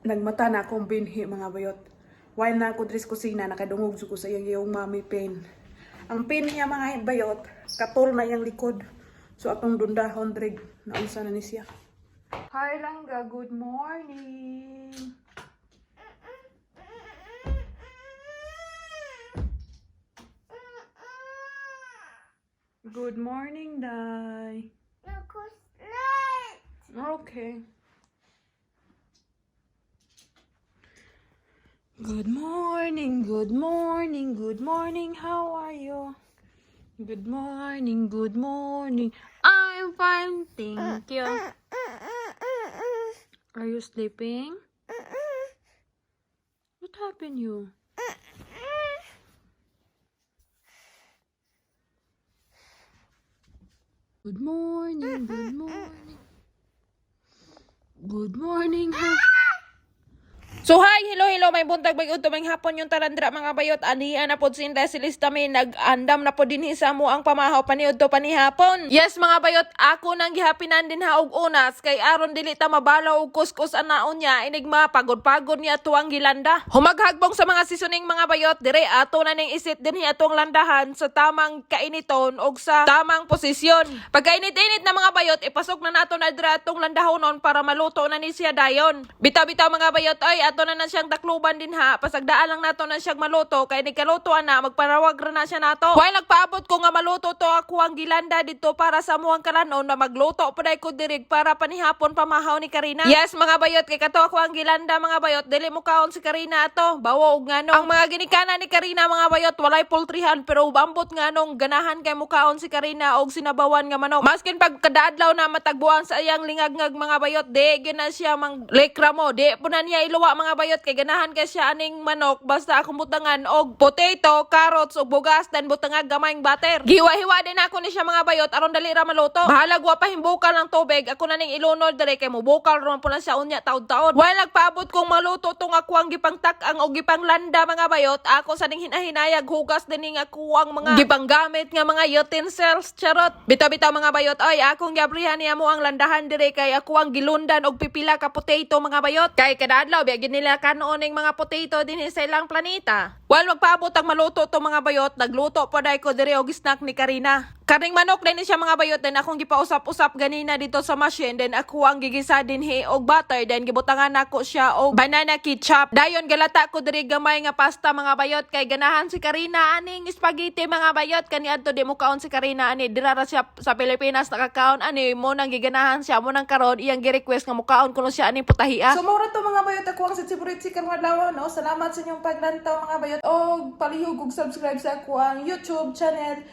Nagmata na akong binhi mga bayot. While na ako dres kusina, nakadungog ko sa iyang mommy pain. Ang pain niya mga bayot, katol na iyang likod. So atong dundahon drig, naunsa na ni siya. Hi Langga, good morning. Good morning, Day. Okay. Good morning, good morning, good morning. How are you? Good morning, good morning. I'm fine, thank you. Are you sleeping? What happened you? Good morning, good morning. Good morning, So hi, hello, may buntag may utuming hapon yung tarandra mga bayot. Anihan na po sinda silista may nag-andam na po din sa mo ang pamahaw paniud to panihapon. Yes mga bayot, ako nang gihapinan din haog unas kay aron dili ta mabalaw og kuskus anaon niya inigma pagod-pagod niya tuwang gilanda. Humaghagbong sa mga seasoning mga bayot, dire ato na ning isit din atong landahan sa tamang kainiton og sa tamang posisyon. Pagkainit-init na mga bayot, ipasok na nato na dira atong landahonon para maluto na ni siya dayon. Bitaw-bitaw mga bayot ay ato na siyang dakluban din ha. Pasagdaan lang nato na siyang maluto kay nikalutoan na magparawag ra na siya nato. While nagpaabot ko nga maluto to ako ang gilanda dito para sa muang kalanon na magluto paday ko dirig para panihapon pamahaw ni Karina. Yes mga bayot, kay kato ako ang gilanda mga bayot, dili mo kaon si Karina ato. Bawo og ngano. Ang mga ginikana ni Karina mga bayot walay pultrihan pero ubambot nganong ganahan kay mukaon si Karina og sinabawan nga manok. Maskin pag kadaadlaw na matagbuan sa iyang lingag-ngag mga bayot, di gina siya mang lekramo, di po na niya iluwa mga bayot kay ganahan kay siya aning manok basta akong butangan og potato, carrots ug bugas dan butangag gamayng butter. Giwa-hiwa din ako ni siya mga bayot aron dali ra maluto. Bahalag wa pa himbukal ng tubig, ako na ning ilunod dire kay mobukal ron po na siya unya taud-taud. While nagpaabot kong maluto tong ako ang gipangtak-ang og gipanglanda mga bayot, ako sa ning hinahinayag hugas din ning ako ang mga gipanggamit nga mga utensils. Charot. Bitaw-bitaw mga bayot, ay akong giabrihan niya mo ang landahan dire kay ako ang gilundan og pipila ka potato mga bayot. Kay kadadlaw biya nila kanon ning mga potato din sa ilang planeta. While magpaabot ang maluto to mga bayot, nagluto pa dai ko dire og snack ni Karina. Karing manok din siya mga bayot, din akong gipausap-usap ganina dito sa machine, then ako ang gigisa din og butter, then gibutangan nako siya og banana ketchup. Dayon galata ko diri gamay nga pasta mga bayot kay ganahan si Karina aning spaghetti mga bayot. Kaniadto di mo kaon si Karina ani dira ra siya sa Pilipinas nakakaon ani mo nang giganahan siya mo nang karon iyang gi-request nga mukaon kuno siya ani putahia. So mura to mga bayot, ako ang favorite si karong adlaw no. Salamat sa inyong paglantaw mga bayot og palihog og subscribe sa ako ang YouTube channel.